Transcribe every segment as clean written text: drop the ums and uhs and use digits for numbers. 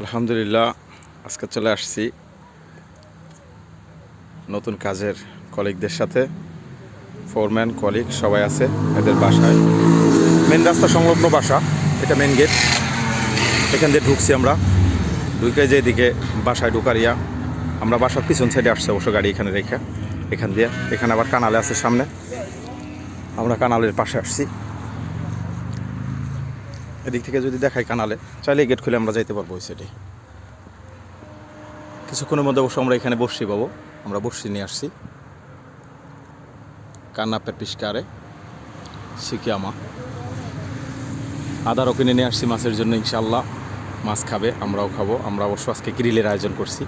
আলহামদুলিল্লাহ, আজকে চলে আসছি নতুন কাজের কলিগদের সাথে। ফোরম্যান কলিগ সবাই আছে এদের বাসায়। মেন রাস্তা সংলগ্ন বাসা, এটা মেন গেট। এখান দিয়ে ঢুকছি আমরা, ঢুকে যে এদিকে বাসায় ঢুকারিয়া আমরা বাসার পিছন সাইডে আসছি অবশ্য গাড়ি এখানে রেখে। এখান দিয়ে এখানে আবার কানালে আছে সামনে, আমরা কানালের পাশে আসছি। এদিক থেকে যদি দেখাই কানালে, চাইলে গেট খুলে আমরা যাইতে পারবো ওই সাইডে। কিছুক্ষণের মধ্যে অবশ্য আমরা এখানে বসছি পাবো। আমরা বসছি নিয়ে আসছি কান্নাপের পিসকারে শিকিয়ামা। আদারও কিনে নিয়ে আসছি মাছের জন্য, ইনশাল্লাহ মাছ খাবে, আমরাও খাবো। আমরা অবশ্য আজকে গ্রিলের আয়োজন করছি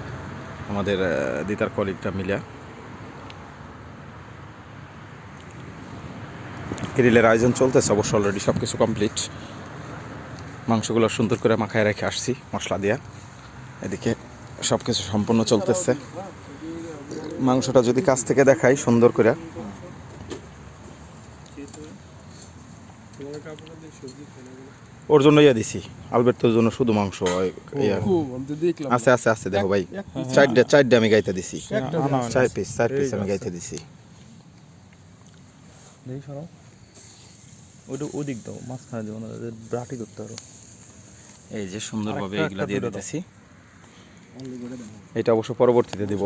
আমাদের দিতার কলিগটা মিলিয়া। গ্রিলের আয়োজন চলতেছে অবশ্য, অলরেডি সব কিছু কমপ্লিট। মাংসগুলো সুন্দর করে মাখায় রেখে আসছি মশলা দিয়া। এদিকে সব কিছু সম্পূর্ণ চলতেছে। মাংসটা যদি কাছ থেকে দেখাই সুন্দর করে, ওর জন্য ইয়া দিছি, আলবের্তোর জন্য শুধু মাংস আছে আছে আছে। দেখো ভাই, চারটে আমি গাইতে দিছি, চার পিস আমি গাইতে দিছি। ওদিক দাও, মাঝখানে দেবো না, ব্রাটি করতে পারো। এই যে সুন্দরভাবে এগুলা দিয়ে দিতেছি। এটা অবশ্য পরবর্তীতে দিব।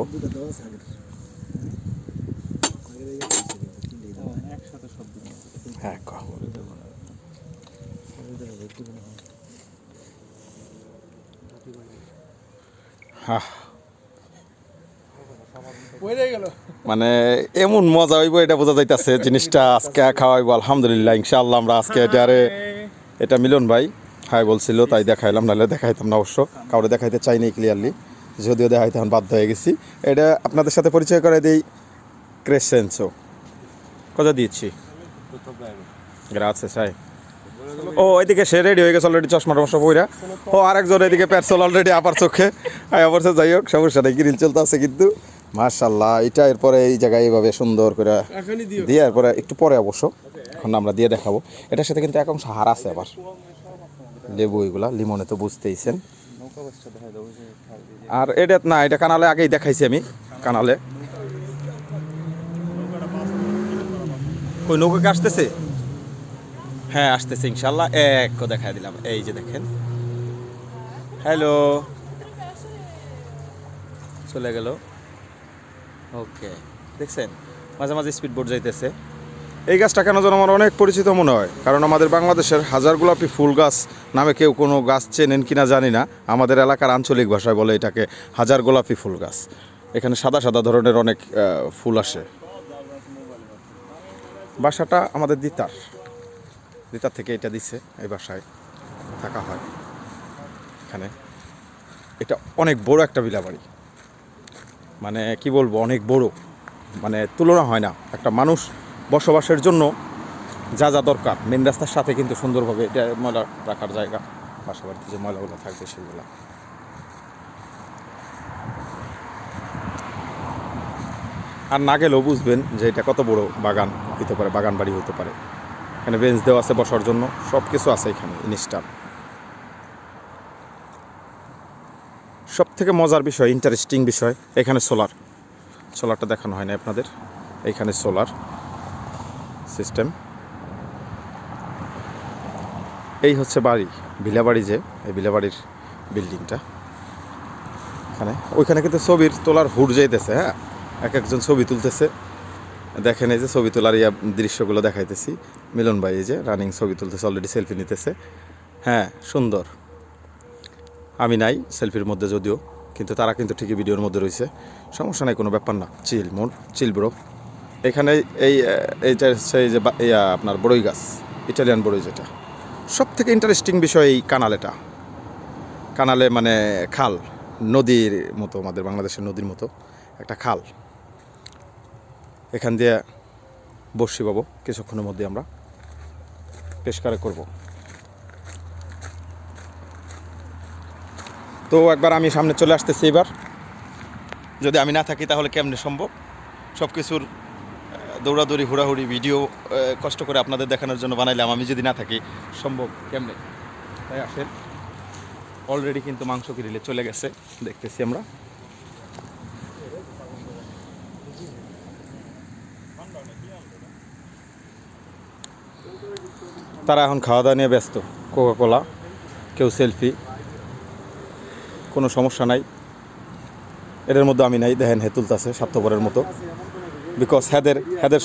হ্যাঁ, মানে এমন মজা হইব এটা বোঝা যাইতেছে। জিনিসটা আজকে খাওয়াইবো আলহামদুলিল্লাহ, ইনশাআল্লাহ। আমরা আজকে এটা মিলন ভাই হাই বলছিল তাই দেখাইলাম, নাহলে দেখাইতাম না অবশ্য। কাউরে দেখাইতে চাইনি ক্লিয়ারলি, যদিও দেখাইতে এখন বাধ্য হয়ে গেছি। এটা আপনাদের সাথে পরিচয় করে দিই, ক্রেসেন্সো। কথা দিচ্ছি, গ্রাছে চাই। ও এদিকে সে রেডি হয়ে গেছে অলরেডি, চশমা টমশা পইরা। ও আরেকজন এদিকে পেট্রোল অলরেডি আপার চোখে অবশ্য। যাই হোক, সমস্যা নেই, গ্রিল চলতে আছে কিন্তু মাশাআল্লাহ। এটা এরপরে এই জায়গায় এইভাবে সুন্দর করে দিয়ে, এরপরে একটু পরে অবশ্য, এখন আমরা দিয়ে দেখাবো। এটার সাথে কিন্তু এখন সাহার আছে আবার লেবু, এগুলা লিমনে তো বুঝতেইছেন। আর এটা না, এটা কানালে আগেই দেখাইছি আমি। কানালে কই নৌকা আসতেছে? হ্যাঁ আসতেছে ইনশাল্লাহ। এক দেখা দিলাম, এই যে দেখেন। হ্যালো, চলে গেল। ওকে, দেখছেন মাঝে মাঝে স্পিড বোট যাইতেছে। এই গাছটা কেন যেন আমার অনেক পরিচিত মনে হয়, কারণ আমাদের বাংলাদেশের হাজার গোলাপি ফুল গাছ নামে কেউ কোনো গাছ চেনেন কিনা জানি না। আমাদের এলাকার আঞ্চলিক ভাষায় বলে এটাকে হাজার গোলাপি ফুল গাছ। এখানে সাদা সাদা ধরনের অনেক ফুল আসে। বাসাটা আমাদের দিতার থেকে এটা দিছে, এই বাসায় থাকা হয় এখানে। এটা অনেক বড় একটা বিলাবাড়ি, মানে কি বলবো, অনেক বড়, মানে তুলনা হয় না। একটা মানুষ বসবাসের জন্য যা যা দরকার মেন রাস্তার সাথে কিন্তু সুন্দরভাবে এটা ময়লা রাখার জায়গা, বাসা বাড়িতে যে ময়লাগুলো থাকবে সেগুলো। আর না গেলেও বুঝবেন যে এটা কত বড় বাগান হতে পারে, বাগান বাড়ি হতে পারে। এখানে বেঞ্চ দেওয়া আছে বসার জন্য, সব কিছু আছে এখানে ইনস্টাল। সব থেকে মজার বিষয়, ইন্টারেস্টিং বিষয়, এখানে সোলারটা দেখানো হয় না আপনাদের। এখানে সোলার সিস্টেম। এই হচ্ছে বাড়ি, ভিলাবাড়ি, যে এই ভিলাবাড়ির বিল্ডিংটা। এখানে ওইখানে কিন্তু ছবির তোলার হুড যাইতেছে। হ্যাঁ, একজন ছবি তুলতেছে, দেখেন এই যে ছবি তোলার দৃশ্যগুলো দেখাইতেছি। মিলন ভাই এই যে রানিং ছবি তুলতেছে, অলরেডি সেলফি নিতেছে। হ্যাঁ সুন্দর, আমি নাই সেলফির মধ্যে যদিও, কিন্তু তারা কিন্তু ঠিকই ভিডিওর মধ্যে রয়েছে। সমস্যা নাই, কোনো ব্যাপার না। Chill bro. এখানে এইটা হচ্ছে এই যে আপনার বড়ই গাছ, ইটালিয়ান বড়ই, যেটা সব থেকে ইন্টারেস্টিং বিষয়। এই কানালে মানে খাল, নদীর মতো, আমাদের বাংলাদেশের নদীর মতো একটা খাল। এখান দিয়ে বসি পাবো, কিছুক্ষণের মধ্যে আমরা পেশকারে করব। তো একবার আমি সামনে চলে আসতেছি। এবার যদি আমি না থাকি তাহলে কেমনে সম্ভব? সব কিছুর দৌড়াদৌড়ি হুড়াহুড়ি ভিডিও কষ্ট করে আপনাদের দেখানোর জন্য বানাইলাম, আমি যদি না থাকি সম্ভব কেমনে? তাই আসেন, অলরেডি কিন্তু মাংস গ্রিলে চলে গেছে, দেখতেছি আমরা। তারা এখন খাওয়া দাওয়া নিয়ে ব্যস্ত, কোকা কোলা, কেউ সেলফি, কোনো সমস্যা নাই। এদের মধ্যে আমি নাই, দেখেন হে তুলতেছে স্বার্থপরের মতো, বিকজ হেদের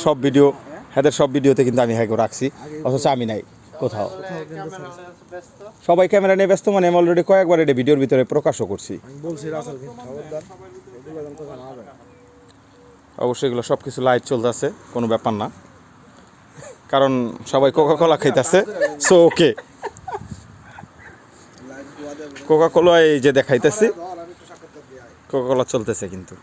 সব ভিডিওতে কিন্তু আমি হ্যাঁ রাখছি, অথচ আমি নাই কোথাও। সবাই ক্যামেরা নিয়ে ব্যস্ত, মানে আমি অলরেডি কয়েকবার এটা ভিডিওর ভিতরে প্রকাশও করছি। অবশ্যই এগুলো সব কিছু লাইট চলতেছে, কোনো ব্যাপার না, কারণ সবাই কোকা কোলা খাইতেছে। সো ওকে, কোকা কোলা এই যে দেখাইতেছি, কোকা কোলা চলতেছে কিন্তু।